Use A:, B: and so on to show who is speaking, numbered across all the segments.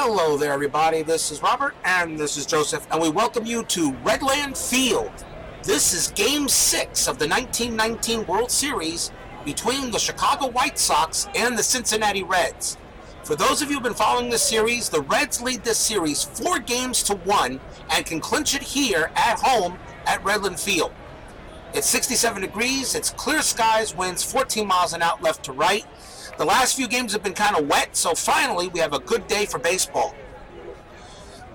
A: Hello there, everybody. This is Robert, and this is Joseph, and we welcome you to Redland Field. This is Game 6 of the 1919 World Series between the Chicago White Sox and the Cincinnati Reds. For those of you who have been following this series, the Reds lead this series 4-1 and can clinch it here at home at Redland Field. It's 67 degrees, it's clear skies, winds 14 miles an hour left to right. The last few games have been kind of wet, so finally we have a good day for baseball.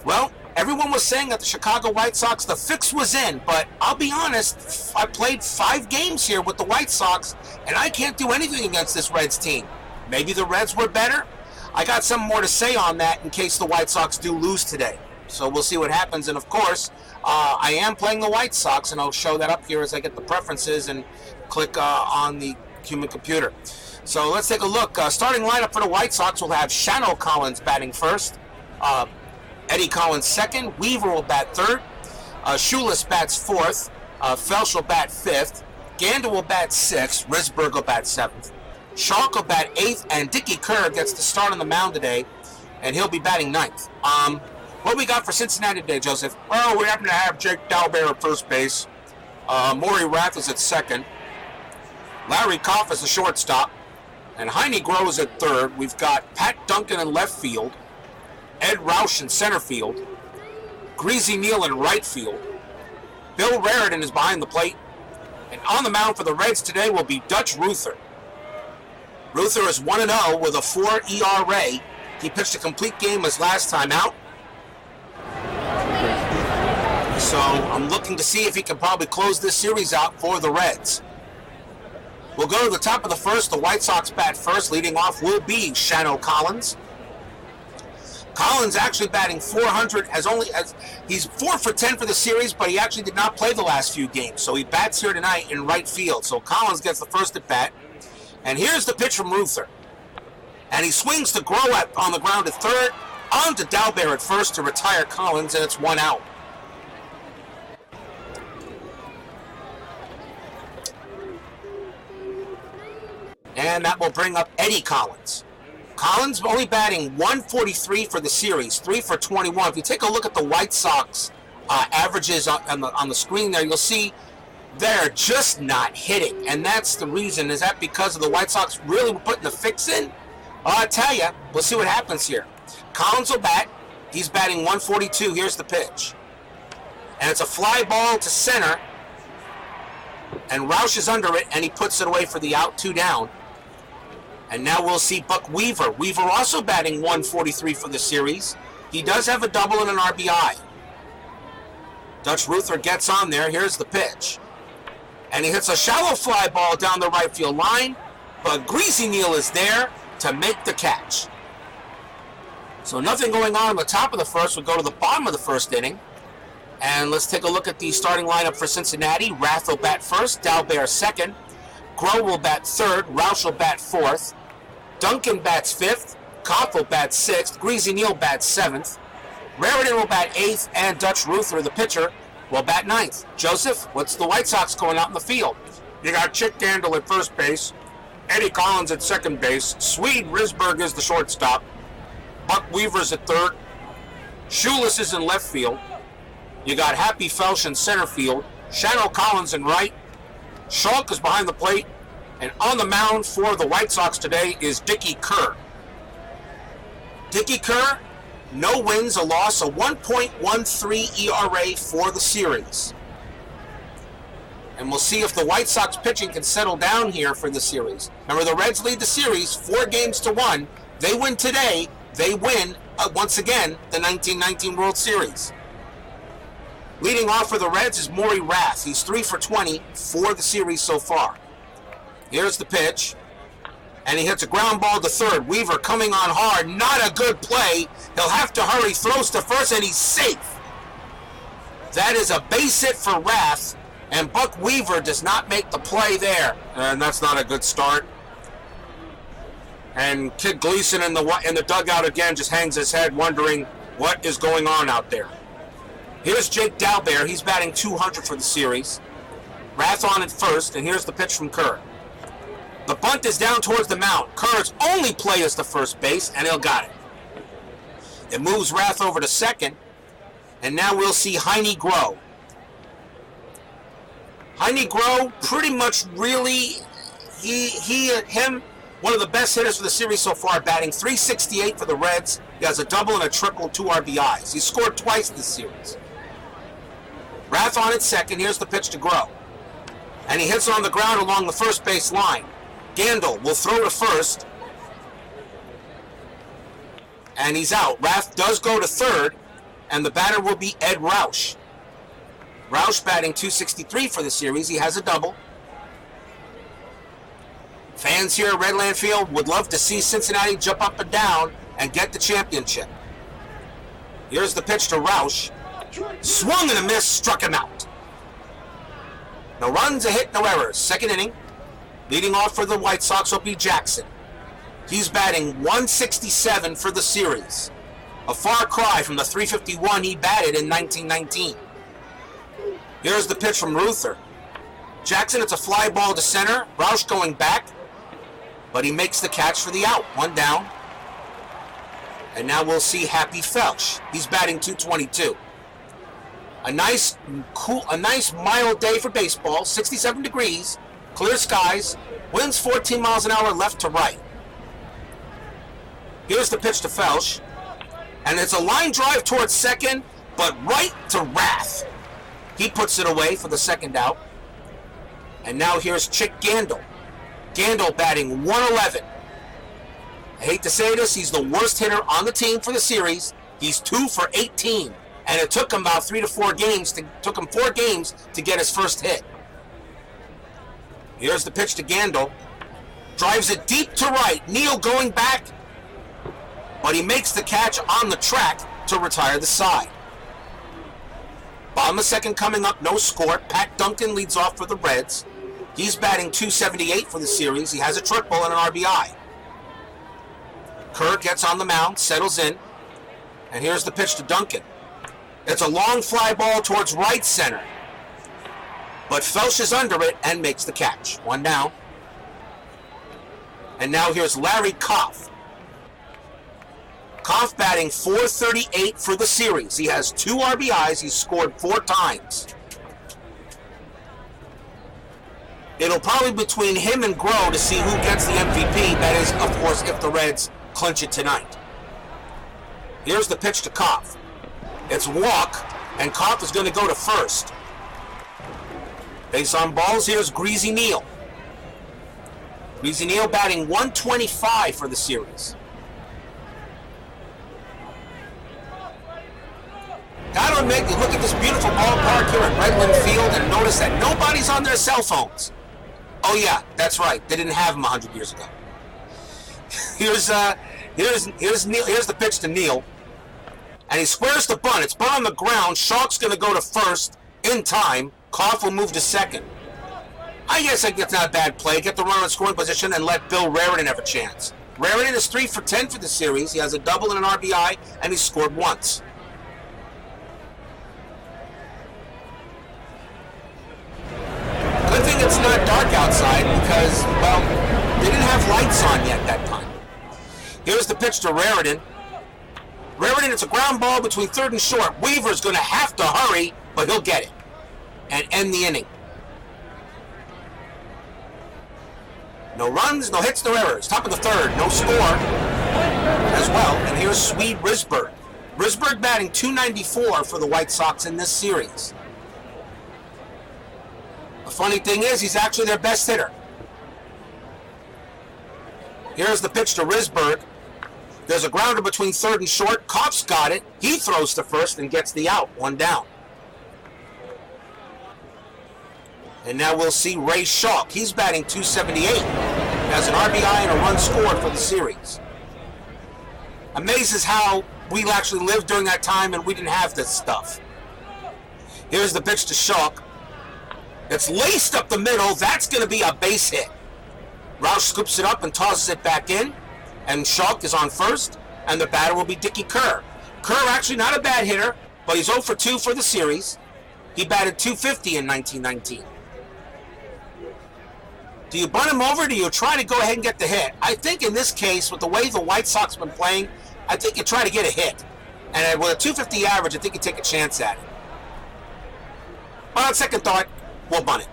A: Well, everyone was saying that the Chicago White Sox, the fix was in, but I'll be honest, I played 5 games here with the White Sox, and I can't do anything against this Reds team. Maybe the Reds were better? I got some more to say on that in case the White Sox do lose today. So we'll see what happens, and of course, I am playing the White Sox, and I'll show that up here as I get the preferences and click on the human computer. So let's take a look. Starting lineup for the White Sox will have Shano Collins batting first, Eddie Collins second, Weaver will bat third, Schulis bats fourth, Felsch will bat fifth, Gander will bat sixth, Risberg will bat seventh, Schalk will bat eighth, and Dickie Kerr gets the start on the mound today, and he'll be batting ninth. What we got for Cincinnati today, Joseph? Well, we happen to have Jake Dalbear at first base, Maury Rath is at second, Larry Koff is the shortstop, and Heine Grows at third. We've got Pat Duncan in left field, Ed Roush in center field, Greasy Neal in right field, Bill Raritan is behind the plate, and on the mound for the Reds today will be Dutch Ruther. Ruther is 1-0 with a 4 ERA. He pitched a complete game his last time out. So I'm looking to see if he can probably close this series out for the Reds. We'll go to the top of the first. The White Sox bat first. Leading off will be Shano Collins. Collins actually batting 400. He's 4 for 10 for the series, but he actually did not play the last few games. So he bats here tonight in right field. So Collins gets the first at bat. And here's the pitch from Ruther. And he swings to Grow on the ground at third. On to Dalbear at first to retire Collins, and it's 1 out. And that will bring up Eddie Collins. Collins only batting 143 for the series, 3 for 21. If you take a look at the White Sox averages on the screen there, you'll see they're just not hitting. And that's the reason. Is that because of the White Sox really putting the fix in? Well, I'll tell you, we'll see what happens here. Collins will bat. He's batting 142. Here's the pitch. And it's a fly ball to center. And Roush is under it, and he puts it away for the out, 2 down. And now we'll see Buck Weaver. Weaver also batting 143 for the series. He does have a double and an RBI. Dutch Ruther gets on there. Here's the pitch. And he hits a shallow fly ball down the right field line, but Greasy Neal is there to make the catch. So nothing going on the top of the first. We'll go to the bottom of the first inning. And let's take a look at the starting lineup for Cincinnati. Rath will bat first, Dalbear second, Grow will bat third, Roush will bat fourth, Duncan bats fifth, Koff will bat sixth, Greasy Neal bats seventh, Raritan will bat eighth, and Dutch Ruther, the pitcher, will bat ninth. Joseph, what's the White Sox going out in the field? You got Chick Gandil at first base, Eddie Collins at second base, Swede Risberg is the shortstop, Buck Weaver's at third, Schulis is in left field, you got Happy Felsch in center field, Shano Collins in right, Schalk is behind the plate, and on the mound for the White Sox today is Dickie Kerr. Dickie Kerr, no wins, a loss, a 1.13 ERA for the series. And we'll see if the White Sox pitching can settle down here for the series. Remember, the Reds lead the series 4-1. They win today, they win, once again, the 1919 World Series. Leading off for the Reds is Maury Rath. He's 3 for 20 for the series so far. Here's the pitch. And he hits a ground ball to third. Weaver coming on hard. Not a good play. He'll have to hurry. Throws to first, and he's safe. That is a base hit for Rath. And Buck Weaver does not make the play there. And that's not a good start. And Kid Gleason in the dugout again just hangs his head wondering what is going on out there. Here's Jake Dalbear. He's batting 200 for the series. Rath on at first, and here's the pitch from Kerr. The bunt is down towards the mound. Kerr's only play is to first base, and he'll got it. It moves Rath over to second, and now we'll see Heine Grow. Heine Grow pretty much really, him, one of the best hitters for the series so far, batting .368 for the Reds. He has a double and a triple, 2 RBIs. He scored twice this series. Rath on at second. Here's the pitch to Grow. And he hits it on the ground along the first base line. Gandil will throw to first. And he's out. Rath does go to third, and the batter will be Ed Roush. Roush batting .263 for the series. He has a double. Fans here at Redland Field would love to see Cincinnati jump up and down and get the championship. Here's the pitch to Roush. Swung and a miss, struck him out. No runs, a hit, no errors. Second inning. Leading off for the White Sox will be Jackson. He's batting .167 for the series. A far cry from the .351 he batted in 1919. Here's the pitch from Ruther. Jackson, it's a fly ball to center. Roush going back, but he makes the catch for the out. 1 down. And now we'll see Happy Felsch. He's batting .222. A nice mild day for baseball. 67 degrees, clear skies, winds 14 miles an hour left to right. Here's the pitch to Felsch, and it's a line drive towards second, but right to Rath. He puts it away for the second out. And now here's Chick Gandil. Gandil batting .111. I hate to say this, he's the worst hitter on the team for the series. He's 2 for 18, and it took him about 3 to 4 games. Took him 4 games to get his first hit. Here's the pitch to Gandil. Drives it deep to right. Neal going back, but he makes the catch on the track to retire the side. Bottom of second coming up, no score. Pat Duncan leads off for the Reds. He's batting .278 for the series. He has a triple and an RBI. Kerr gets on the mound, settles in, and here's the pitch to Duncan. It's a long fly ball towards right center, but Felsch is under it and makes the catch. 1 down. And now here's Larry Koff. Koff batting .438 for the series. He has 2 RBIs. He's scored 4 times. It'll probably be between him and Grow to see who gets the MVP. That is, of course, if the Reds clinch it tonight. Here's the pitch to Koff. It's walk, and Koff is going to go to first. Base on balls, here's Greasy Neal. Greasy Neal batting .125 for the series. Gotta admit, you look at this beautiful ballpark here at Redland Field and notice that nobody's on their cell phones. Oh yeah, that's right. They didn't have them 100 years ago. Here's Neal. Here's the pitch to Neal, and he squares the bunt. It's bunt on the ground. Schalk's going to go to first in time. Koff will move to second. I guess it's not a bad play. Get the runner in scoring position and let Bill Raritan have a chance. Raritan is 3 for 10 for the series. He has a double and an RBI, and he scored once. Good thing it's not dark outside because, well, they didn't have lights on yet that time. Here's the pitch to Raritan. Raritan, it's a ground ball between third and short. Weaver's going to have to hurry, but he'll get it and end the inning. No runs, no hits, no errors. Top of the third, no score as well. And here's Swede Risberg. Risberg batting .294 for the White Sox in this series. The funny thing is, he's actually their best hitter. Here's the pitch to Risberg. There's a grounder between third and short. Koff's got it. He throws to first and gets the out. 1 down. And now we'll see Ray Schalk. He's batting .278. Has an RBI and a run scored for the series. Amazes how we actually lived during that time and we didn't have this stuff. Here's the pitch to Schalk. It's laced up the middle. That's going to be a base hit. Roush scoops it up and tosses it back in. And Schalk is on first. And the batter will be Dickie Kerr. Kerr actually not a bad hitter, but he's 0 for 2 for the series. He batted .250 in 1919. Do you bunt him over or do you try to go ahead and get the hit? I think in this case, with the way the White Sox have been playing, I think you try to get a hit. And with a 250 average, I think you take a chance at it. But on second thought, we'll bunt it.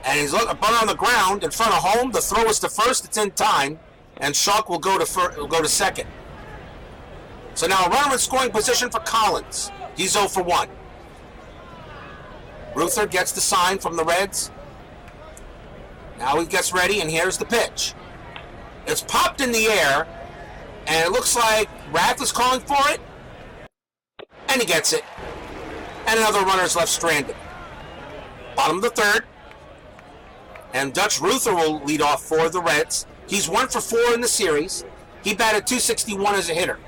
A: And he's bunt on the ground in front of home. The throw is to first. It's in time. And Schalk will go to second. So now a runner in scoring position for Collins. He's 0 for 1. Ruther gets the sign from the Reds. Now he gets ready, and here's the pitch. It's popped in the air, and it looks like Rath is calling for it. And he gets it. And another runner is left stranded. Bottom of the third. And Dutch Ruther will lead off for the Reds. He's 1 for 4 in the series. He batted .261 as a hitter.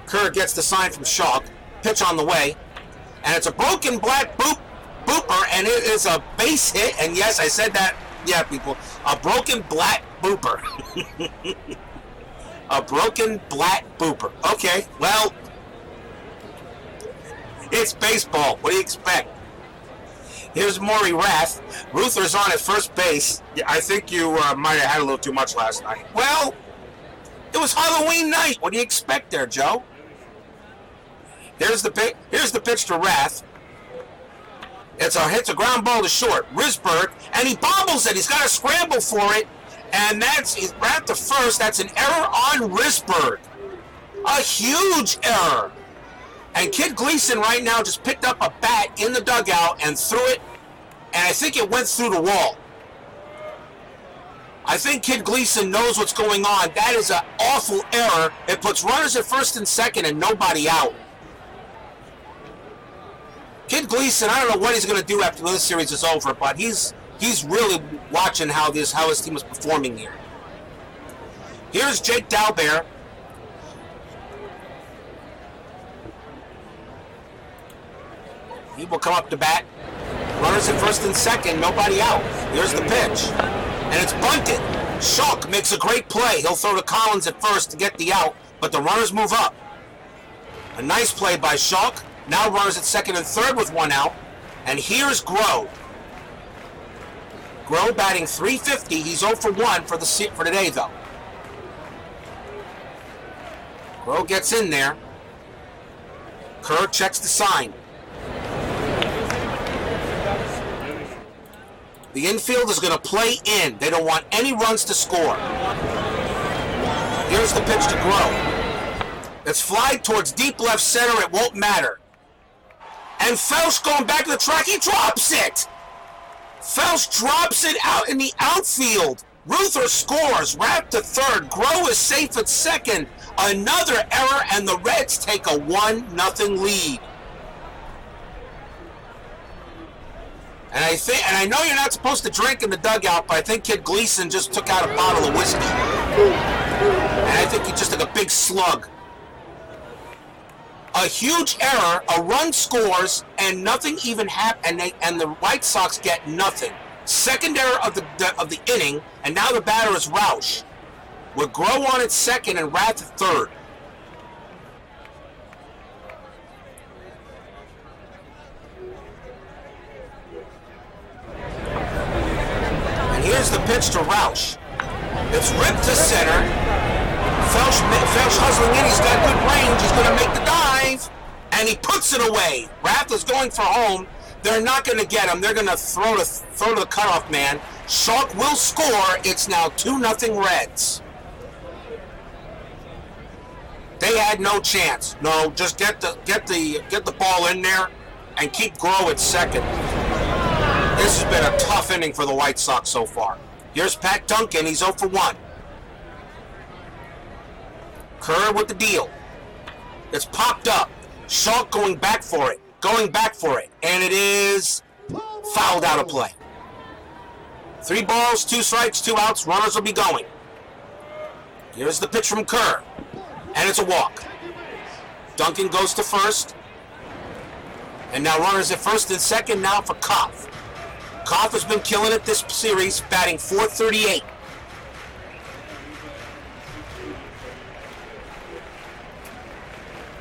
A: Kerr gets the sign from Schalk. Pitch on the way. And it's a broken black booper, and it is a base hit. And yes, I said that. Yeah, people. A broken black booper. A broken black booper. Okay, well, it's baseball. What do you expect? Here's Maury Rath. Ruther's on at first base.
B: Yeah, I think you might have had a little too much last night.
A: Well, it was Halloween night. What do you expect there, Joe? Here's the pitch to Rath. Hits a ground ball to short. Risberg, and he bobbles it. He's got to scramble for it, and he's Rath to first. That's an error on Risberg. A huge error. And Kid Gleason right now just picked up a bat in the dugout and threw it, and I think it went through the wall. I think Kid Gleason knows what's going on. That is an awful error. It puts runners at first and second and nobody out. Kid Gleason, I don't know what he's going to do after this series is over, but he's really watching how his team is performing here. Here's Jake Dalbert. He will come up to bat. Runners at first and second, nobody out. Here's the pitch. And it's bunted. Schalk makes a great play. He'll throw to Collins at first to get the out, but the runners move up. A nice play by Schalk. Now runners at second and third with one out. And here's Groh. Groh batting .350. He's 0 for 1 for today, though. Groh gets in there. Kerr checks the sign. The infield is going to play in. They don't want any runs to score. Here's the pitch to Groh. It's flied towards deep left center. It won't matter. And Felsch going back to the track. He drops it. Felsch drops it out in the outfield. Ruther scores. Rath to third. Groh is safe at second. Another error, and the Reds take a 1-0 lead. And I know you're not supposed to drink in the dugout, but I think Kid Gleason just took out a bottle of whiskey. And I think he just took a big slug. A huge error, a run scores, and nothing even happened, and the White Sox get nothing. Second error of the inning, and now the batter is Roush, with Groh on at second and Rath at third. Here's the pitch to Roush. It's ripped to center. Felsch hustling in. He's got good range. He's going to make the dive. And he puts it away. Rath is going for home. They're not going to get him. They're going to throw to the cutoff man. Schalk will score. It's now 2-0 Reds. They had no chance. No, just get the ball in there and keep Groh at second. This has been a tough inning for the White Sox so far. Here's Pat Duncan. He's 0 for 1. Kerr with the deal. It's popped up. Schalk going back for it. And it is fouled out of play. 3 balls, 2 strikes, 2 outs. Runners will be going. Here's the pitch from Kerr. And it's a walk. Duncan goes to first. And now runners at first and second now for Kopf. Kopf has been killing it this series, batting .438.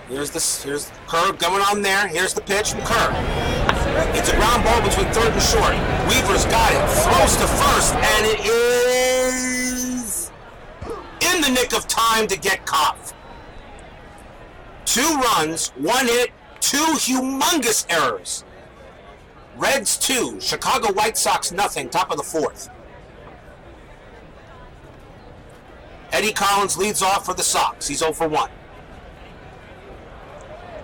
A: Here's Kerr going on there. Here's the pitch from Kerr. It's a ground ball between third and short. Weaver's got it. Throws to first, and it is in the nick of time to get Kopf. 2 runs, 1 hit, 2 humongous errors. Reds 2, Chicago White Sox nothing, top of the 4th. Eddie Collins leads off for the Sox. He's 0 for 1.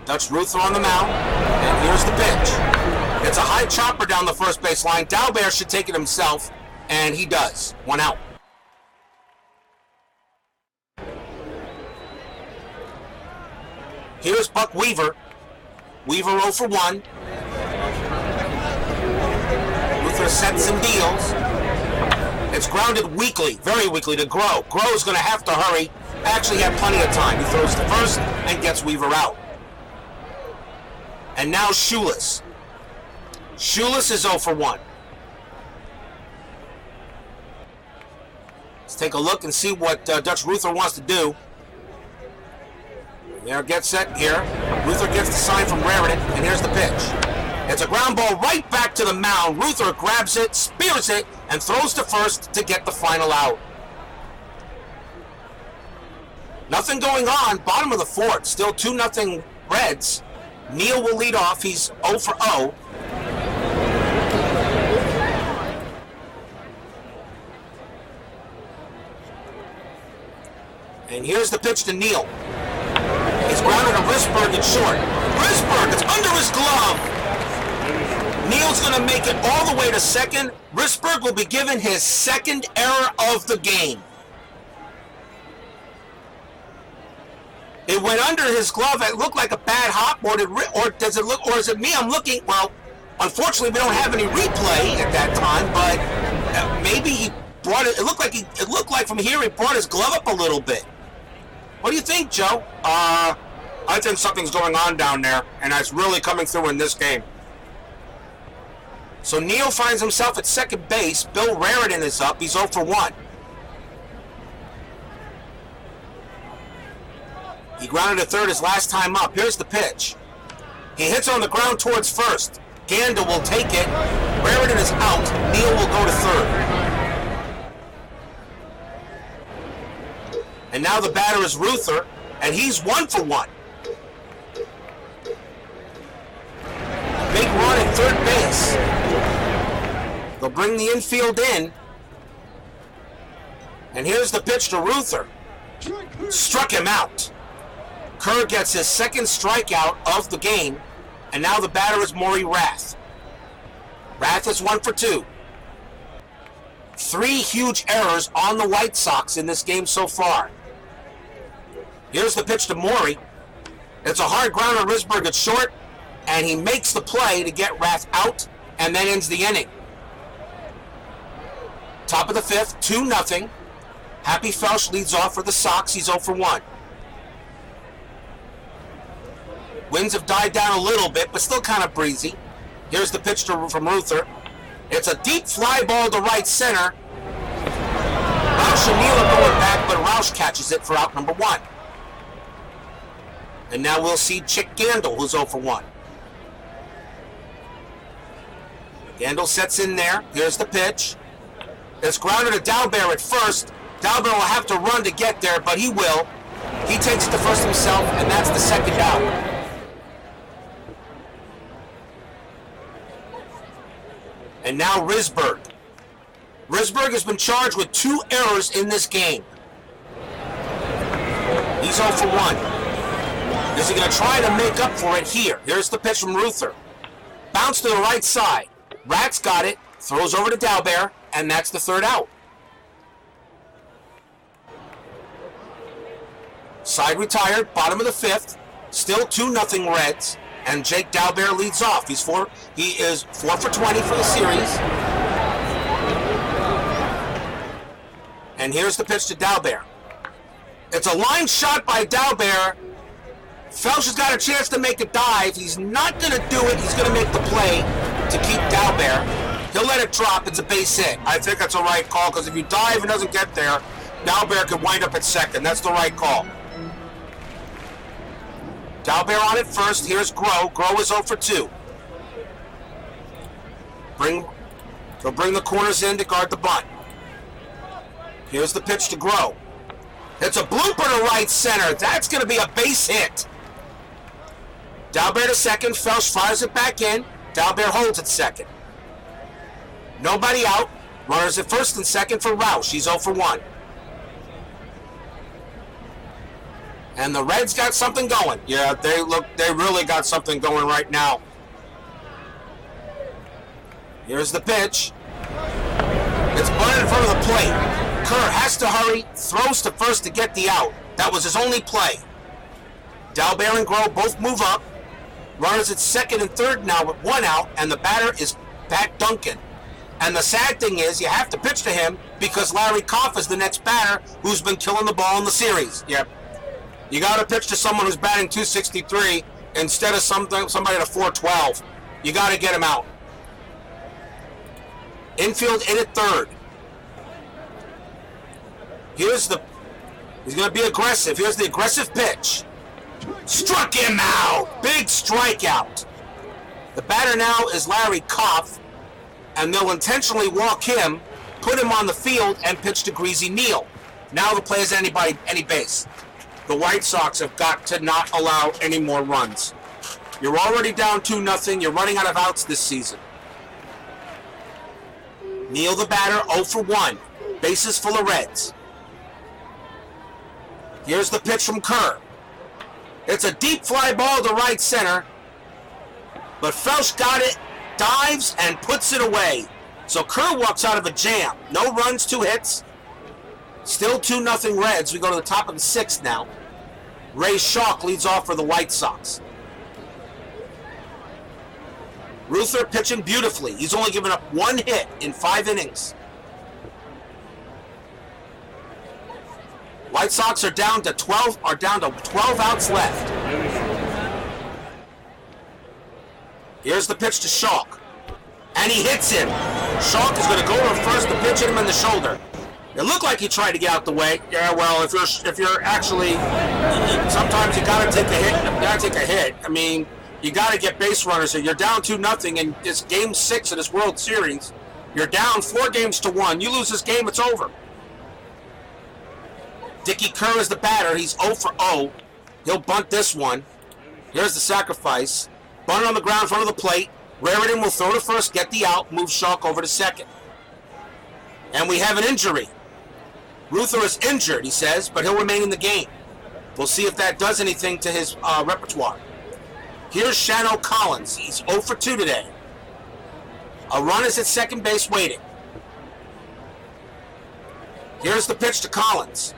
A: Dutch Ruther on the mound, and here's the pitch. It's a high chopper down the first base line. Dalbert should take it himself, and he does. 1 out. Here's Buck Weaver. Weaver 0 for 1. Ruther sets and deals. It's grounded weakly, very weakly to Groh. Groh's going to have to hurry. Actually had plenty of time. He throws to first and gets Weaver out. And now Shoeless. Shoeless is 0 for 1. Let's take a look and see what Dutch Ruther wants to do. There, get set here. Ruther gets the sign from Raritan, and here's the pitch. It's a ground ball right back to the mound. Ruther grabs it, spears it, and throws to first to get the final out. Nothing going on. Bottom of the 4th. Still 2-0 Reds. Neal will lead off. He's 0 for 0. And here's the pitch to Neal. He's grounded to Risberg at short. Risberg, it's under his glove. Neal's going to make it all the way to second. Risberg will be given his 2nd error of the game. It went under his glove. It looked like a bad hop, or does it look? Or is it me? I'm looking. Well, unfortunately, we don't have any replay at that time. But maybe he brought it. It looked like from here he brought his glove up a little bit. What do you think, Joe?
B: I think something's going on down there, and it's really coming through in this game.
A: So Neal finds himself at second base. Bill Raritan is up. He's 0 for 1. He grounded to third his last time up. Here's the pitch. He hits on the ground towards first. Gandil will take it. Raritan is out. Neal will go to third. And now the batter is Ruther, and he's 1 for 1. Big run at third base. They'll bring the infield in. And here's the pitch to Ruther. Struck him out. Kerr gets his 2nd strikeout of the game. And now the batter is Maury Rath. Rath is 1 for 2. 3 huge errors on the White Sox in this game so far. Here's the pitch to Maury. It's a hard grounder to Risberg at short. And he makes the play to get Rath out, and then ends the inning. Top of the 5th, 2-0. Happy Felsch leads off for the Sox. He's 0 for 1. Winds have died down a little bit, but still kind of breezy. Here's the pitch from Ruther. It's a deep fly ball to right center. Roush and Neal are going back, but Roush catches it for out number 1. And now we'll see Chick Gandil, who's 0 for 1. Gandil sets in there. Here's the pitch. It's grounded to Dalbert at first. Dalbert will have to run to get there, but he will. He takes it to first himself, and that's the 2nd out. And now Risberg. Risberg has been charged with 2 errors in this game. He's 0 for 1. Is he going to try to make up for it here? Here's the pitch from Ruther. Bounce to the right side. Rat's got it, throws over to Dalbert, and that's the 3rd out. Side retired, bottom of the 5th, still 2-0 Reds, and Jake Dalbert leads off. He is 4 for 20 for the series. And here's the pitch to Dalbert. It's a line shot by Dalbert. Felsch has got a chance to make a dive. He's not going to do it. He's going to make the play to keep Dalbert. He'll let it drop. It's a base hit.
B: I think that's a right call, because if you dive and doesn't get there, Dalbert could wind up at second. That's the right call.
A: Dalbert on it first. Here's Groh. Groh is 0 for 2. They'll bring the corners in to guard the bunt. Here's the pitch to Groh. It's a blooper to right center. That's going to be a base hit. Dalbert to second. Felsch fires it back in. Dalbert holds at second. Nobody out. Runners at first and second for Roush. He's 0 for 1. And the Reds got something going. Yeah, they really got something going right now. Here's the pitch. It's bunted in front of the plate. Kerr has to hurry, throws to first to get the out. That was his only play. Dalbert and Grove both move up. Runners at second and third now with 1 out, and the batter is Pat Duncan. And the sad thing is, you have to pitch to him because Larry Koff is the next batter who's been killing the ball in the series. Yep. You got to pitch to someone who's batting .263 instead of somebody at a .412. You got to get him out. Infield in at third. He's going to be aggressive. Here's the aggressive pitch. Struck him out. Big strikeout. The batter now is Larry Koff, and they'll intentionally walk him, put him on the field, and pitch to Greasy Neal. Now the play is any base. The White Sox have got to not allow any more runs. You're already down 2-0. You're running out of outs this season. Neal the batter, 0 for 1. Bases full of Reds. Here's the pitch from Kerr. It's a deep fly ball to right center, but Felsch got it, dives, and puts it away. So Kerr walks out of a jam. No runs, 2 hits. Still 2-0 Reds. We go to the top of the 6th now. Ray Schalk leads off for the White Sox. Ruther pitching beautifully. He's only given up 1 hit in 5 innings. White Sox are down to 12 outs left. Here's the pitch to Schalk. And he hits him. Schalk is going to go to first to pitch him in the shoulder. It looked like he tried to get out the way. Yeah, well, if you're actually, sometimes you got to take a hit. You got to take a hit. I mean, you got to get base runners here. You're down 2-0 in this game 6 of this World Series. You're down 4 games to 1. You lose this game, it's over. Dickie Kerr is the batter. He's 0 for 0. He'll bunt this one. Here's the sacrifice. Bunt on the ground in front of the plate. Raritan will throw to first, get the out, move Schalk over to second. And we have an injury. Ruther is injured, he says, but he'll remain in the game. We'll see if that does anything to his repertoire. Here's Shano Collins. He's 0 for 2 today. A run is at second base waiting. Here's the pitch to Collins.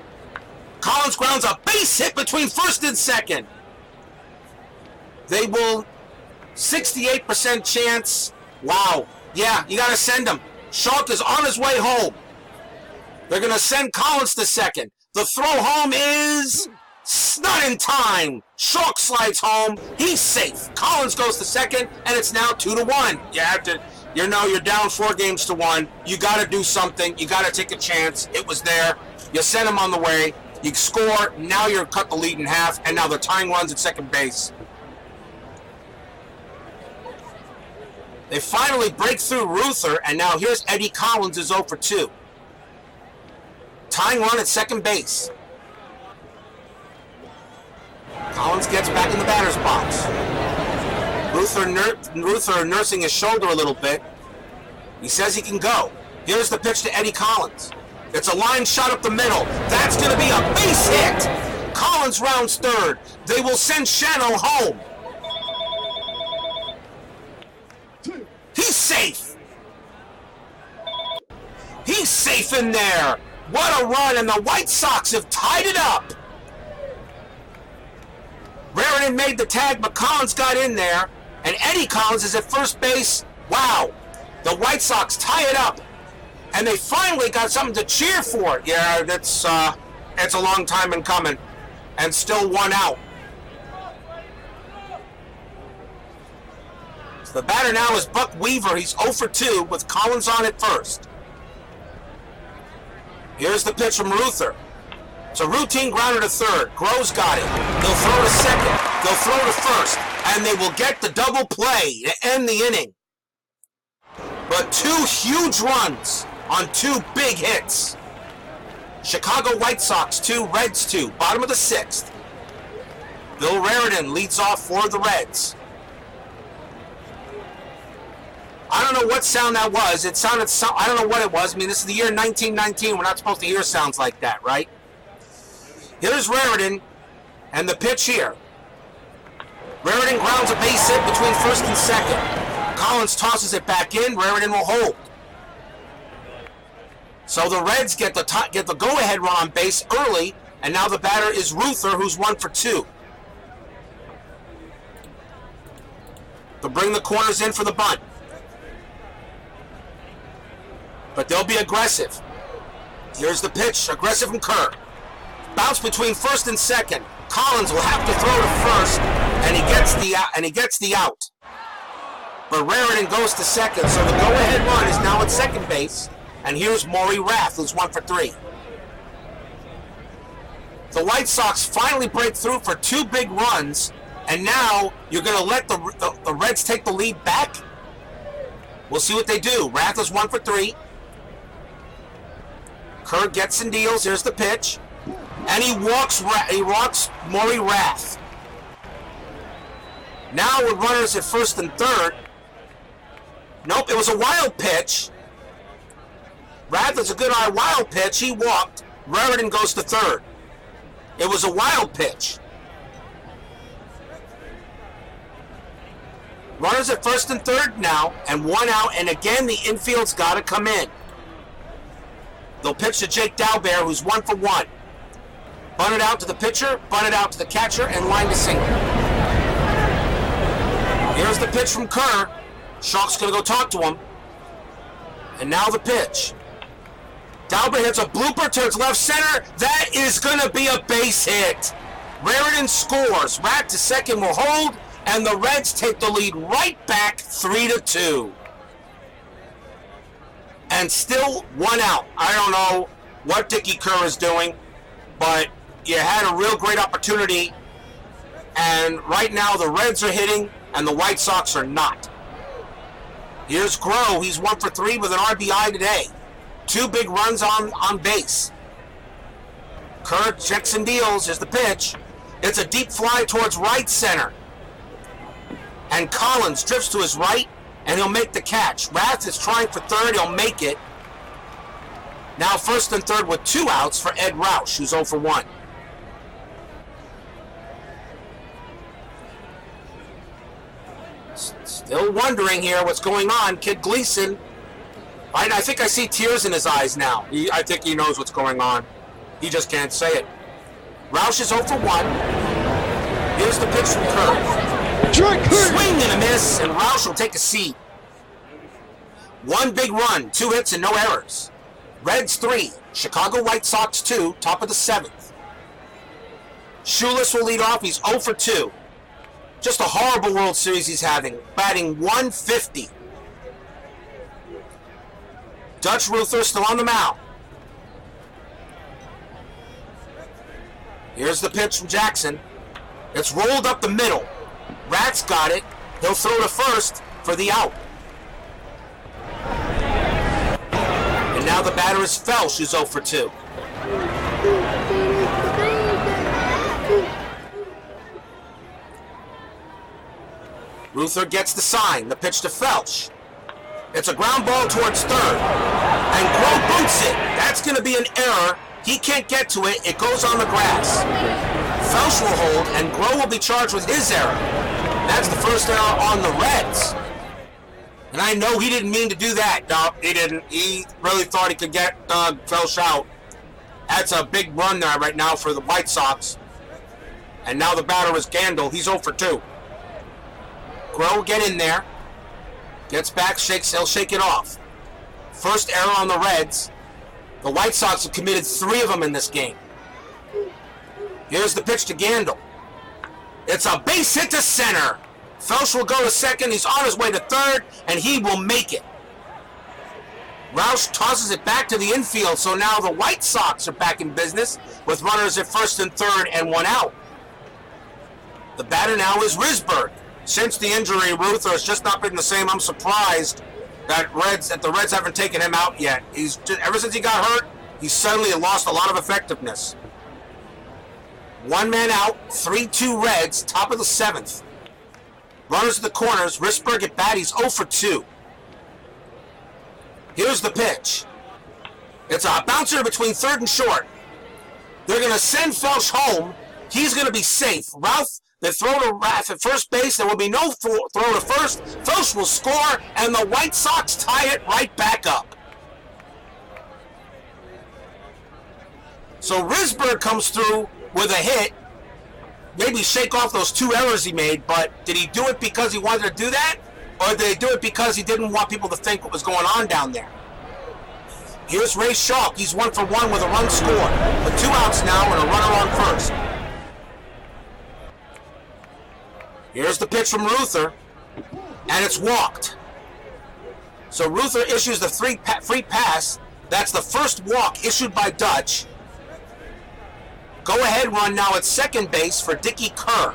A: Collins grounds a base hit between first and second. They will 68% chance. Wow. Yeah, you got to send him. Schalk is on his way home. They're going to send Collins to second. The throw home is not in time. Schalk slides home. He's safe. Collins goes to second, and it's now 2-1. You have to, you're down 4 games to 1. You got to do something. You got to take a chance. It was there. You send him on the way. You score. Now you're cut the lead in half, and now they're tying runs at second base. They finally break through Ruther, and now here's Eddie Collins is 0 for 2. Tying run at second base. Collins gets back in the batter's box. Ruther nursing his shoulder a little bit. He says he can go. Here's the pitch to Eddie Collins. It's a line shot up the middle. That's going to be a base hit. Collins rounds third. They will send Shano home. He's safe. He's safe in there. What a run, and the White Sox have tied it up. Raritan made the tag, but Collins got in there, and Eddie Collins is at first base. Wow. The White Sox tie it up, and they finally got something to cheer for. Yeah, it's a long time in coming, and still 1 out. So the batter now is Buck Weaver. He's 0 for 2 with Collins on at first. Here's the pitch from Ruther. It's a routine grounder to third. Grove's got it. They'll throw to second. They'll throw to first. And they will get the double play to end the inning. But 2 huge runs on 2 big hits. Chicago White Sox 2, Reds 2. Bottom of the 6th. Bill Raritan leads off for the Reds. I don't know what sound that was. It sounded I don't know what it was. I mean, this is the year 1919. We're not supposed to hear sounds like that, right? Here's Raritan and the pitch here. Raritan grounds a base hit between first and second. Collins tosses it back in. Raritan will hold. So the Reds get the go-ahead run on base early, and now the batter is Ruther, who's 1 for 2. They'll bring the corners in for the bunt. But they'll be aggressive. Here's the pitch, aggressive from Kerr. Bounce between first and second. Collins will have to throw to first, and he gets the out. But Raritan goes to second, so the go-ahead run is now at second base. And here's Maury Rath, who's 1 for 3. The White Sox finally break through for 2 big runs, and now you're going to let the Reds take the lead back? We'll see what they do. Rath is 1 for 3. Kerr gets and deals. Here's the pitch. And he walks Maury Rath. Now with runners at first and third. Nope, it was a wild pitch. Rath is a good wild pitch. He walked. Raritan goes to third. It was a wild pitch. Runners at first and third now, and 1 out, and again the infield's got to come in. They'll pitch to Jake Dalbert, who's 1 for 1. Bunt it out to the pitcher, bunt it out to the catcher, and line to single. Here's the pitch from Kerr. Schalk's going to go talk to him. And now the pitch. Dalbert hits a blooper towards left center. That is going to be a base hit. Raritan scores. Rath to second will hold, and the Reds take the lead right back 3-2. And still 1 out. I don't know what Dickie Kerr is doing, but you had a real great opportunity, and right now the Reds are hitting, and the White Sox are not. Here's Groh. He's 1 for 3 with an RBI today. 2 big runs on base. Kerr checks and deals. Here's the pitch. It's a deep fly towards right center. And Collins drifts to his right, and he'll make the catch. Rath is trying for third. He'll make it. Now first and third with 2 outs for Ed Roush, who's 0 for 1. Still wondering here what's going on. Kid Gleason, I think I see tears in his eyes now. I think he knows what's going on. He just can't say it. Roush is 0 for 1. Here's the pitch from Kerr. Swing and a miss, and Roush will take a seat. 1 big run, 2 hits, and no errors. Reds 3, Chicago White Sox 2, top of the 7th. Shoeless will lead off. He's 0 for 2. Just a horrible World Series he's having, batting 150. Dutch Ruther still on the mound. Here's the pitch from Jackson. It's rolled up the middle. Rath's got it. He'll throw to first for the out. And now the batter is Felsch, who's 0 for 2. Ruther gets the sign. The pitch to Felsch. It's a ground ball towards third. And Groh boots it. That's going to be an error. He can't get to it. It goes on the grass. Felsch will hold, and Groh will be charged with his error. That's the first error on the Reds. And I know he didn't mean to do that. No, he didn't. He really thought he could get Felsch out. That's a big run there right now for the White Sox. And now the batter is Gandil. He's 0 for 2. Groh will get in there. Gets back, he'll shake it off. First error on the Reds. The White Sox have committed 3 of them in this game. Here's the pitch to Gandil. It's a base hit to center. Felsch will go to second. He's on his way to third, and he will make it. Roush tosses it back to the infield, so now the White Sox are back in business with runners at first and third and 1 out. The batter now is Risberg. Since the injury, Ruther has just not been the same. I'm surprised that the Reds haven't taken him out yet. Ever since he got hurt, he's suddenly lost a lot of effectiveness. One man out, 3-2 Reds, top of the 7th. Runners at the corners, Risberg at bat, he's 0 for 2. Here's the pitch. It's a bouncer between third and short. They're going to send Felsch home. He's going to be safe. Ralph, they throw to Ralph at first base. There will be no throw to first. Felsch will score, and the White Sox tie it right back up. So Risberg comes through with a hit. Maybe shake off those 2 errors he made, but did he do it because he wanted to do that? Or did he do it because he didn't want people to think what was going on down there? Here's Ray Schalk. He's 1 for 1 with a run scored. With 2 outs now and a runner on first. Here's the pitch from Ruther, and it's walked. So Ruther issues the free pass. That's the first walk issued by Dutch. Go-ahead run now at second base for Dickie Kerr.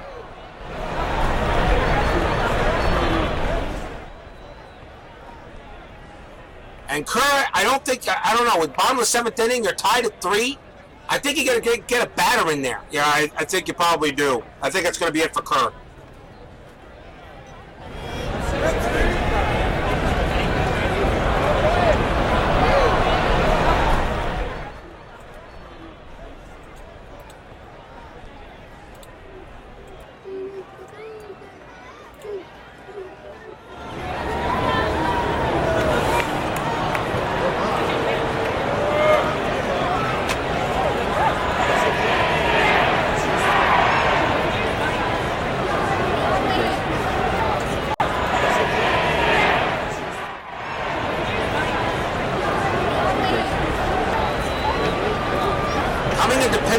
A: And Kerr, I don't know, with bottom of the 7th inning, you're tied at 3. I think you got to get a batter in there.
B: Yeah, I think you probably do. I think that's going to be it for Kerr.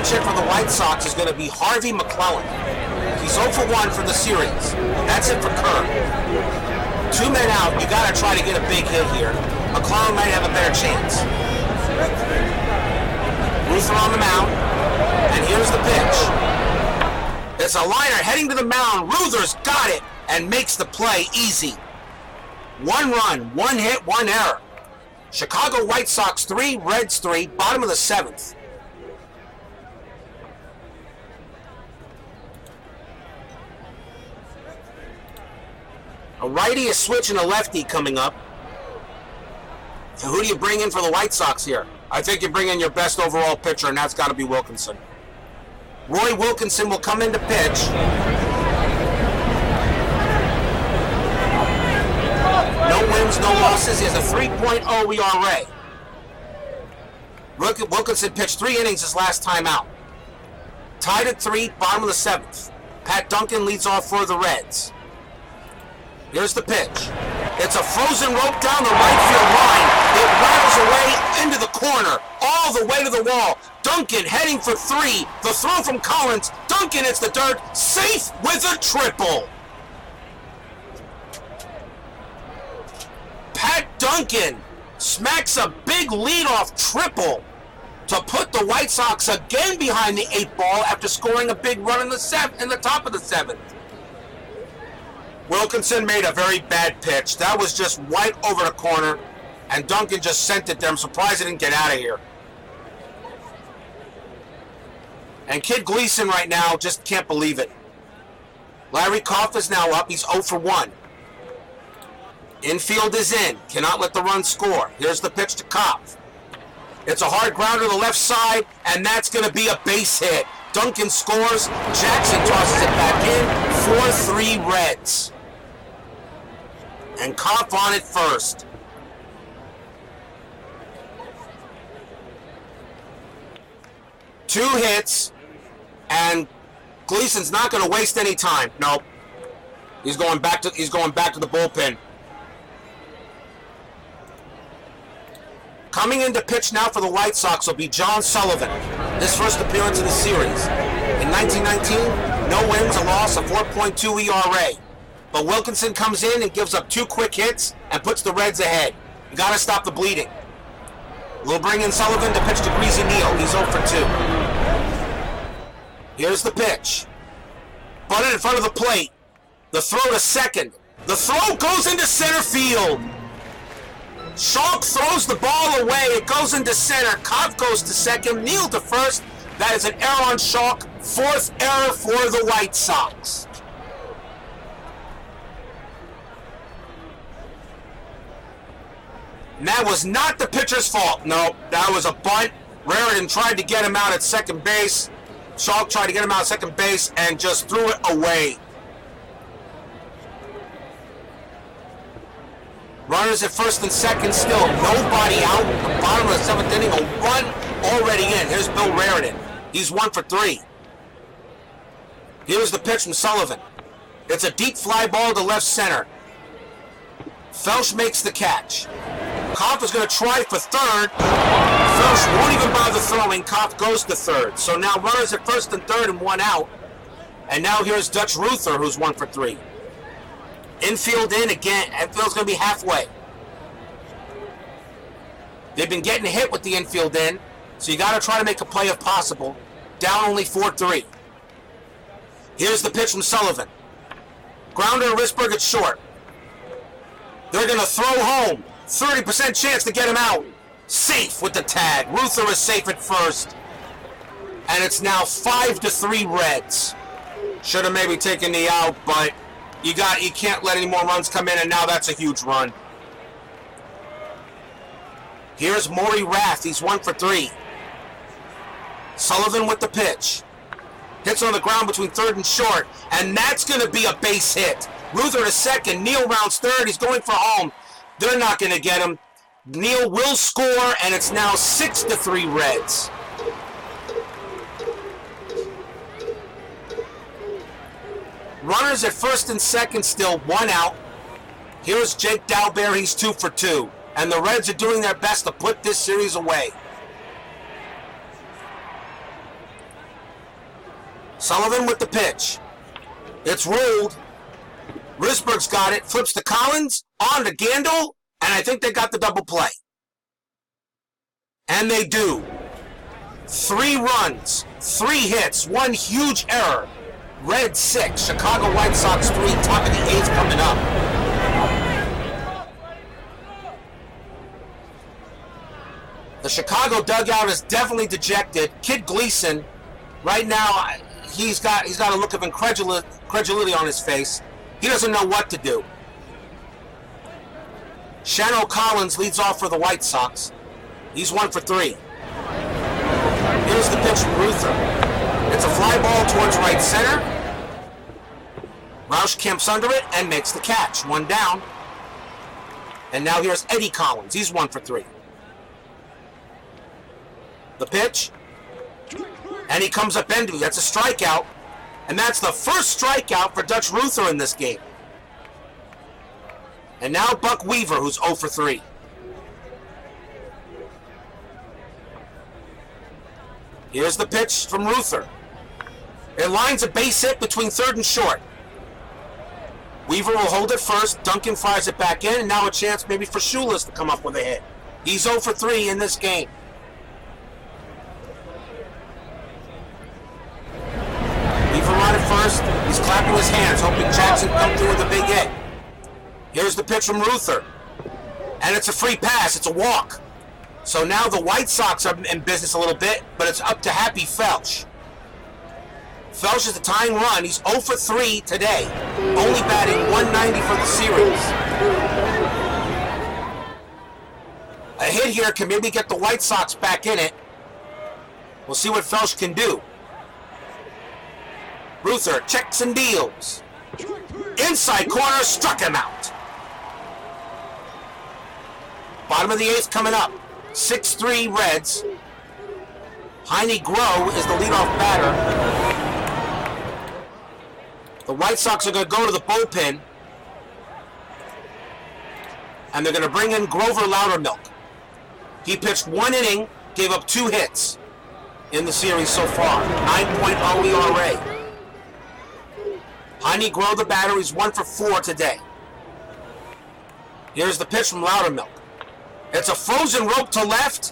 A: Hit for the White Sox is going to be Harvey McClellan. He's 0 for 1 for the series. That's it for Kerr. 2 men out. You got to try to get a big hit here. McClellan might have a better chance. Ruther on the mound, and here's the pitch. It's a liner heading to the mound. Ruther's got it and makes the play easy. 1 run, 1 hit, 1 error. Chicago White Sox 3, Reds 3, bottom of the 7th. A righty is switching a lefty coming up. And who do you bring in for the White Sox here?
B: I think you bring in your best overall pitcher, and that's got to be Wilkinson.
A: Roy Wilkinson will come in to pitch. No wins, no losses. He has a 3.0 ERA. Wilkinson pitched 3 innings his last time out. Tied at 3, bottom of the 7th. Pat Duncan leads off for the Reds. Here's the pitch. It's a frozen rope down the right field line. It rattles away into the corner, all the way to the wall. Duncan heading for 3. The throw from Collins. Duncan hits the dirt, safe with a triple. Pat Duncan smacks a big leadoff triple to put the White Sox again behind the 8 ball after scoring a big run in the top of the 7th.
B: Wilkinson made a very bad pitch. That was just right over the corner, and Duncan just sent it there. I'm surprised he didn't get out of here.
A: And Kid Gleason right now just can't believe it. Larry Koff is now up. He's 0 for 1. Infield is in. Cannot let the run score. Here's the pitch to Koff. It's a hard grounder to the left side, and that's going to be a base hit. Duncan scores. Jackson tosses it back in. 4-3 Reds. And Kopp on it first. Two hits, and Gleason's not going to waste any time. Nope. He's going back to the bullpen. Coming in to pitch now for the White Sox will be John Sullivan. His first appearance in the series. In 1919, no wins, a loss, a 4.2 ERA. But Wilkinson comes in and gives up 2 quick hits and puts the Reds ahead. You got to stop the bleeding. We'll bring in Sullivan to pitch to Greasy Neal. He's 0 for 2. Here's the pitch. Butted in front of the plate. The throw to second. The throw goes into center field. Schalk throws the ball away. It goes into center. Kopp goes to second. Neal to first. That is an error on Schalk. 4th error for the White Sox. And that was not the pitcher's fault. No, that was a bunt. Raritan tried to get him out at second base. Schalk tried to get him out at second base and just threw it away. Runners at first and second, still nobody out. The bottom of the 7th inning, a run already in. Here's Bill Raritan. He's 1 for 3. Here's the pitch from Sullivan. It's a deep fly ball to left center. Felsch makes the catch. Koff is going to try for third. Felsch won't even bother throwing. Koff goes to third. So now runners at first and third and 1 out. And now here's Dutch Ruther, who's 1 for 3. Infield in again. Infield's going to be halfway. They've been getting hit with the infield in, so you got to try to make a play if possible. Down only 4-3. Here's the pitch from Sullivan. Grounder to Risberg at short. They're going to throw home. 30% chance to get him out. Safe with the tag. Ruther is safe at first. And it's now 5-3 Reds. Should have maybe taken the out, but you can't let any more runs come in, and now that's a huge run. Here's Maury Rath. He's 1 for 3. Sullivan with the pitch. Hits on the ground between third and short, and that's going to be a base hit. Ruther to second. Neal rounds third. He's going for home. They're not going to get him. Neal will score, and it's now 6-3 Reds. Runners at first and second, still 1 out. Here's Jake Dalbert. He's 2 for 2. And the Reds are doing their best to put this series away. Sullivan with the pitch. It's rolled. Risberg's got it. Flips to Collins. On to Gandil. And I think they got the double play. And they do. 3 runs. 3 hits. 1 huge error. Red 6. Chicago White Sox 3. Top of the 8th coming up. The Chicago dugout is definitely dejected. Kid Gleason, right now, he's got a look of incredulity on his face. He doesn't know what to do. Shano Collins leads off for the White Sox. He's 1 for 3. Here's the pitch from Ruther. It's a fly ball towards right center. Roush camps under it and makes the catch. 1 down. And now here's Eddie Collins. He's 1 for 3. The pitch, and he comes up empty. That's a strikeout, and that's the first strikeout for Dutch Ruther in this game. And now Buck Weaver, who's 0 for 3. Here's the pitch from Ruther. It lines a base hit between third and short. Weaver will hold it first. Duncan fires it back in, and now a chance maybe for Schulis to come up with a hit. He's 0 for 3 in this game. First, he's clapping his hands, hoping Jackson come through with a big hit. Here's the pitch from Ruther. And it's a free pass. It's a walk. So now the White Sox are in business a little bit, but it's up to Happy Felsch. Felsch is the tying run. He's 0 for 3 today. Only batting 190 for the series. A hit here can maybe get the White Sox back in it. We'll see what Felsch can do. Ruther checks and deals. Inside corner, struck him out. Bottom of the 8th coming up. 6-3 Reds. Heine Groh is the leadoff batter. The White Sox are going to go to the bullpen. And they're going to bring in Grover Loudermilk. He pitched 1 inning, gave up 2 hits in the series so far. 9.0 ERA. Heine Groh, the batter, he's 1 for 4 today. Here's the pitch from Loudermilk. It's a frozen rope to left,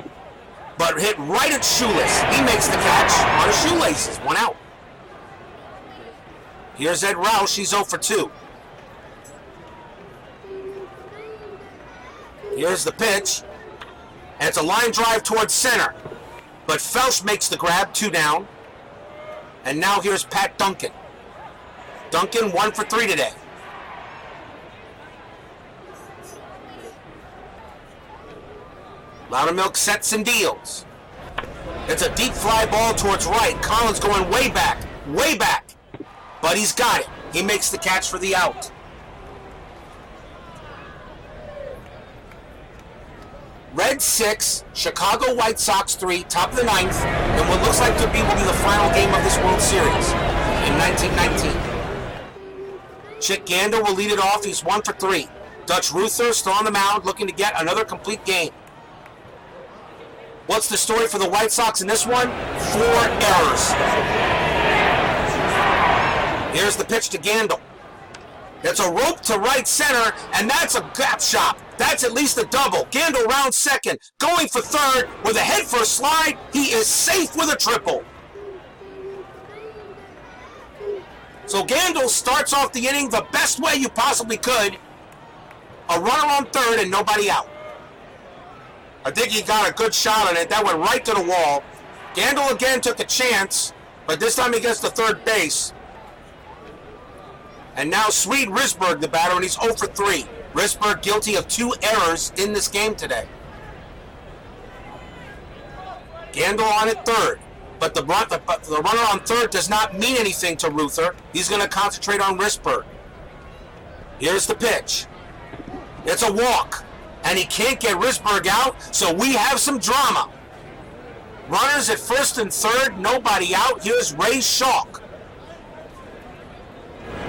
A: but hit right at Schulis. He makes the catch on his shoelaces. 1 out. Here's Ed Roush. He's 0 for 2. Here's the pitch. And it's a line drive towards center. But Felsch makes the grab, 2 down. And now here's Pat Duncan. Duncan 1 for 3 today. Loudermilk sets and deals. It's a deep fly ball towards right. Collins going way back. But he's got it. He makes the catch for the out. Reds 6, Chicago White Sox 3, top of the 9th, and what looks like will be the final game of this World Series in 1919. Chick Gandil will lead it off. He's 1 for 3. Dutch Ruther still on the mound, looking to get another complete game. What's the story for the White Sox in this one? 4 errors. Here's the pitch to Gandil. It's a rope to right center, and that's a gap shot. That's at least a double. Gandil round second, going for third with a head first slide. He is safe with a triple. So Gandil starts off the inning the best way you possibly could. A runner on third and nobody out. I think he got a good shot on it. That went right to the wall. Gandil again took a chance, but this time he gets to third base. And now Swede Risberg, the batter, and he's 0 for 3. Risberg guilty of 2 errors in this game today. Gandil on at third. But the runner on third does not mean anything to Ruther. He's going to concentrate on Risberg. Here's the pitch. It's a walk. And he can't get Risberg out, so we have some drama. Runners at first and third, nobody out. Here's Ray Schalk.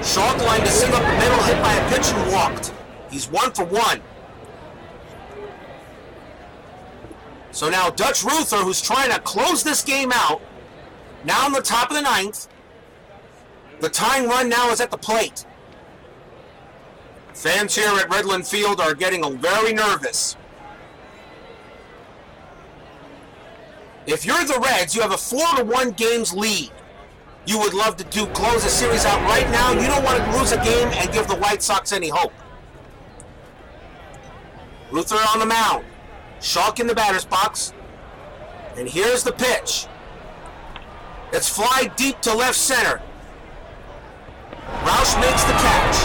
A: Schalk lined to single up the middle, hit by a pitch and walked. He's 1 for 1. So now Dutch Ruther, who's trying to close this game out, now in the top of the 9th. The tying run now is at the plate. Fans here at Redland Field are getting very nervous. If you're the Reds, you have a 4-1 games lead. You would love to close the series out right now. You don't want to lose a game and give the White Sox any hope. Ruther on the mound. Schalk in the batter's box. And here's the pitch. It's fly deep to left center. Roush makes the catch.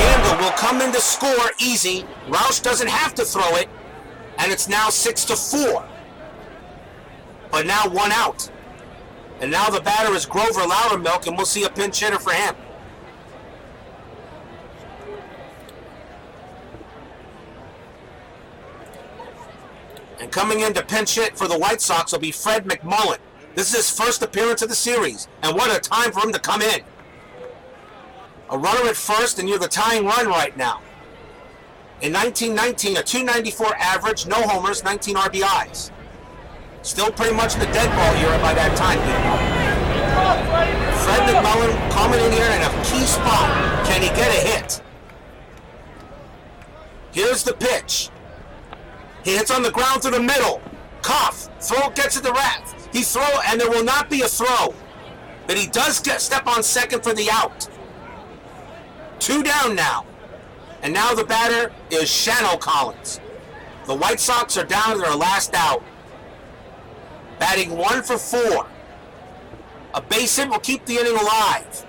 A: Gandil will come in to score easy. Roush doesn't have to throw it. And it's now 6 to 4. But now 1 out. And now the batter is Grover Loudermilk, and we'll see a pinch hitter for him. And coming in to pinch hit for the White Sox will be Fred McMullen. This is his first appearance of the series, and what a time for him to come in. A runner at first, and you're the tying run right now. In 1919, a .294 average, no homers, 19 RBIs. Still pretty much in the dead ball era by that time. Fred McMullen coming in here in a key spot. Can he get a hit? Here's the pitch. He hits on the ground through the middle. Cough. Throw gets it to Rath. He throw, and there will not be a throw. But he does step on second for the out. 2 down now. And now the batter is Shano Collins. The White Sox are down to their last out. Batting 1 for 4. A base hit will keep the inning alive.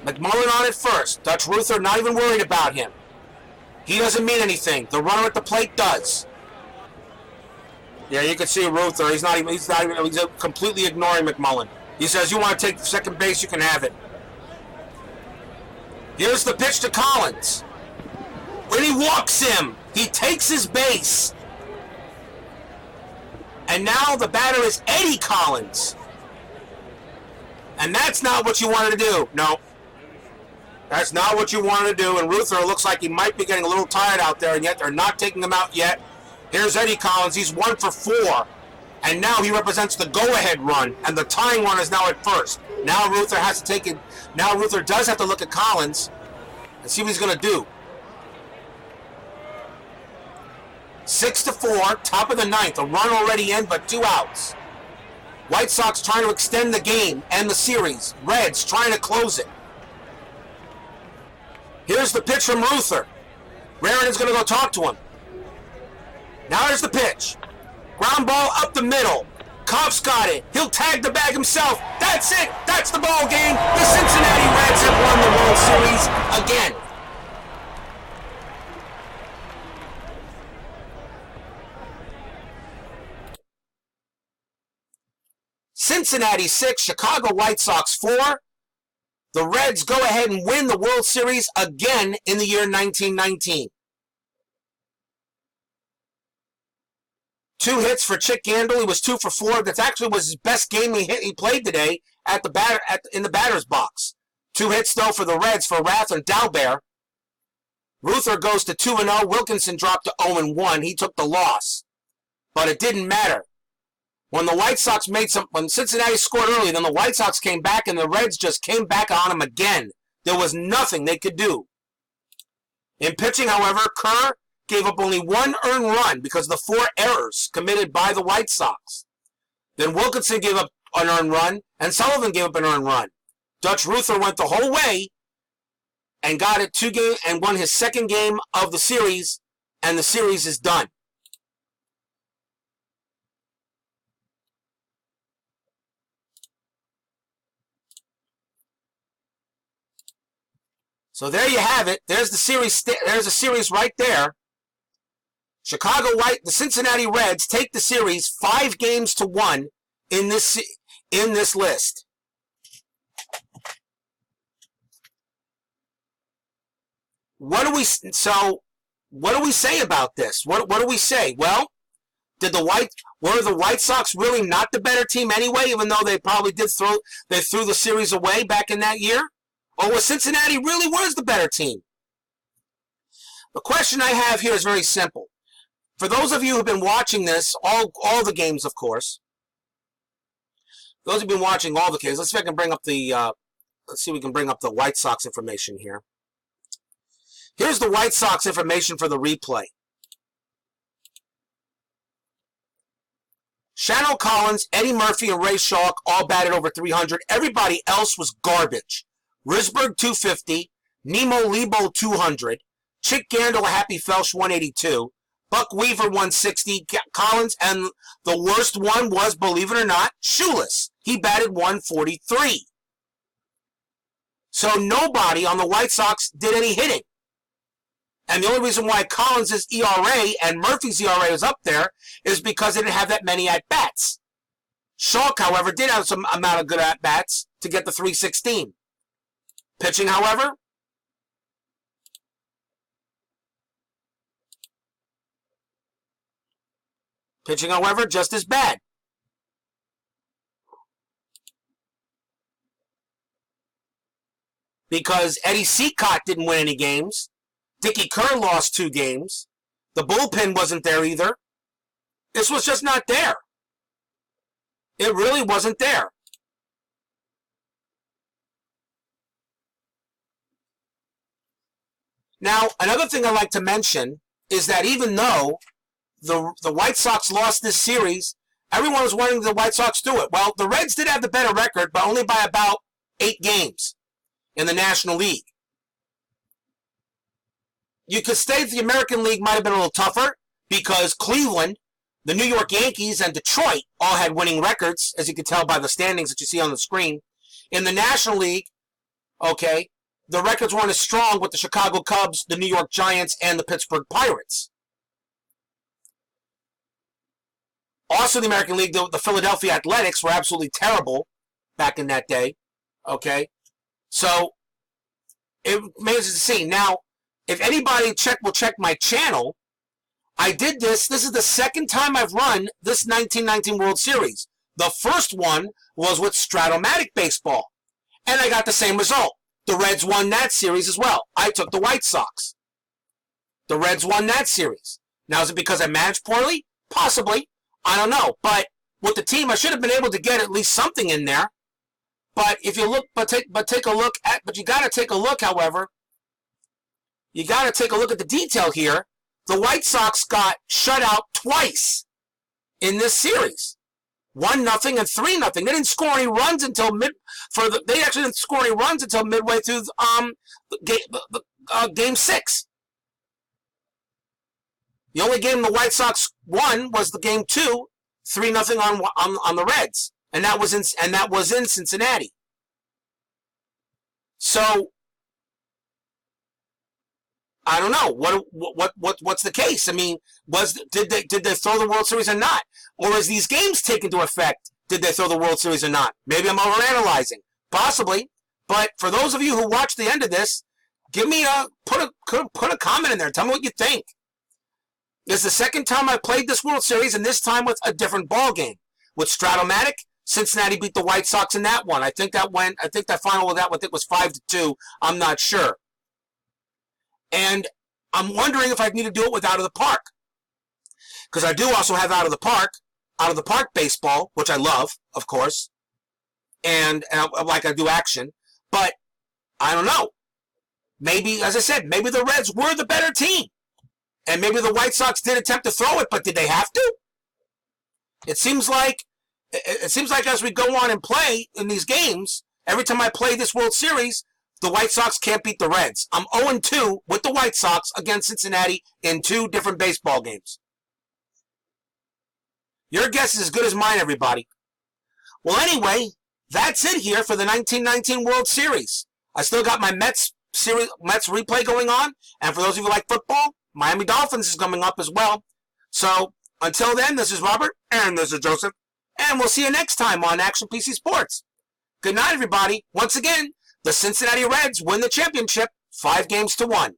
A: McMullen on it first. Dutch Ruther not even worried about him. He doesn't mean anything. The runner at the plate does. Yeah, you can see Ruther. He's completely ignoring McMullen. He says, "You want to take second base, you can have it." Here's the pitch to Collins. When he walks him, he takes his base. And now the batter is Eddie Collins. And that's not what you wanted to do. No. That's not what you wanted to do. And Ruther looks like he might be getting a little tired out there, and yet they're not taking him out yet. Here's Eddie Collins. He's 1 for 4. And now he represents the go-ahead run. And the tying run is now at first. Now Ruther has to take it. Now Ruther does have to look at Collins and see what he's going to do. 6 to 4, top of the 9th. A run already in, but 2 outs. White Sox trying to extend the game and the series. Reds trying to close it. Here's the pitch from Ruther. Raritan's going to go talk to him. Now here's the pitch. Ground ball up the middle. Cobb's got it. He'll tag the bag himself. That's it. That's the ball game. The Cincinnati Reds have won the World Series again. Cincinnati 6, Chicago White Sox 4. The Reds go ahead and win the World Series again in the year 1919. 2 hits for Chick Gandil. He was 2 for 4. That actually was his best game he played today in the batter's box. 2 hits, though, for the Reds for Rath and Dalbert. Ruther goes to 2-0. Wilkinson dropped to 0-1. He took the loss. But it didn't matter. When the White Sox when Cincinnati scored early, then the White Sox came back and the Reds just came back on them again. There was nothing they could do. In pitching, however, Kerr gave up only 1 earned run because of the 4 errors committed by the White Sox. Then Wilkinson gave up an earned run, and Sullivan gave up an earned run. Dutch Ruther went the whole way and got it 2 games and won his second game of the series, and the series is done. So there you have it. There's the series. There's a series right there. The Cincinnati Reds take the series 5-1 in this list. What do we say about this? What do we say? Well, were the White Sox really not the better team anyway, even though they probably threw the series away back in that year? Or was Cincinnati really the better team? The question I have here is very simple. For those of you who've been watching this, all the games, of course. Those who've been watching all the games, let's see if I can bring up the White Sox information here. Here's the White Sox information for the replay. Shannon Collins, Eddie Murphy, and Ray Schalk all batted over 300. Everybody else was garbage. Risberg 250, Nemo Lebo 200, Chick Gandil, Happy Felsch 182, Buck Weaver 160, Collins, and the worst one was, believe it or not, Shoeless. He batted 143. So nobody on the White Sox did any hitting. And the only reason why Collins' ERA and Murphy's ERA was up there is because they didn't have that many at-bats. Schalk, however, did have some amount of good at-bats to get the 316. Pitching, however, just as bad. Because Eddie Seacott didn't win any games. Dickie Kerr lost 2 games. The bullpen wasn't there either. This was just not there. It really wasn't there. Now, another thing I'd like to mention is that even though the White Sox lost this series, everyone was wanting the White Sox do it. Well, the Reds did have the better record, but only by about 8 games in the National League. You could say the American League might have been a little tougher because Cleveland, the New York Yankees, and Detroit all had winning records, as you can tell by the standings that you see on the screen. In the National League, okay, the records weren't as strong with the Chicago Cubs, the New York Giants, and the Pittsburgh Pirates. Also in the American League, the Philadelphia Athletics were absolutely terrible back in that day. Okay? So, it remains to see. Now, if anybody will check my channel, I did this. This is the second time I've run this 1919 World Series. The first one was with Stratomatic Baseball, and I got the same result. The Reds won that series as well. I took the White Sox. The Reds won that series. Now, is it because I managed poorly? Possibly. I don't know. But with the team, I should have been able to get at least something in there. But if you look, but you got to take a look, however, you got to take a look at the detail here. The White Sox got shut out twice in this series. 1-0 and 3-0. They didn't score any runs until they actually didn't score any runs until midway through game 6. The only game the White Sox won was the game 2, 3-0 on the Reds, and that was in Cincinnati. So I don't know what's the case. I mean, did they throw the World Series or not, or as these games take into effect, did they throw the World Series or not? Maybe I'm overanalyzing, possibly. But for those of you who watch the end of this, give me put a comment in there. Tell me what you think. This is the second time I played this World Series, and this time with a different ball game. With Stratomatic, Cincinnati beat the White Sox in that one. I think that final of that one, I think was 5-2. I'm not sure. And I'm wondering if I need to do it with Out of the Park. Because I do also have Out of the Park baseball, which I love, of course. And like I do action. But I don't know. Maybe, as I said, maybe the Reds were the better team. And maybe the White Sox did attempt to throw it, but did they have to? It seems like as we go on and play in these games, every time I play this World Series, the White Sox can't beat the Reds. I'm 0-2 with the White Sox against Cincinnati in 2 different baseball games. Your guess is as good as mine, everybody. Well, anyway, that's it here for the 1919 World Series. I still got my Mets replay going on, and for those of you who like football, Miami Dolphins is coming up as well. So, until then, this is Robert, and this is Joseph, and we'll see you next time on Action PC Sports. Good night, everybody. Once again, the Cincinnati Reds win the championship 5-1.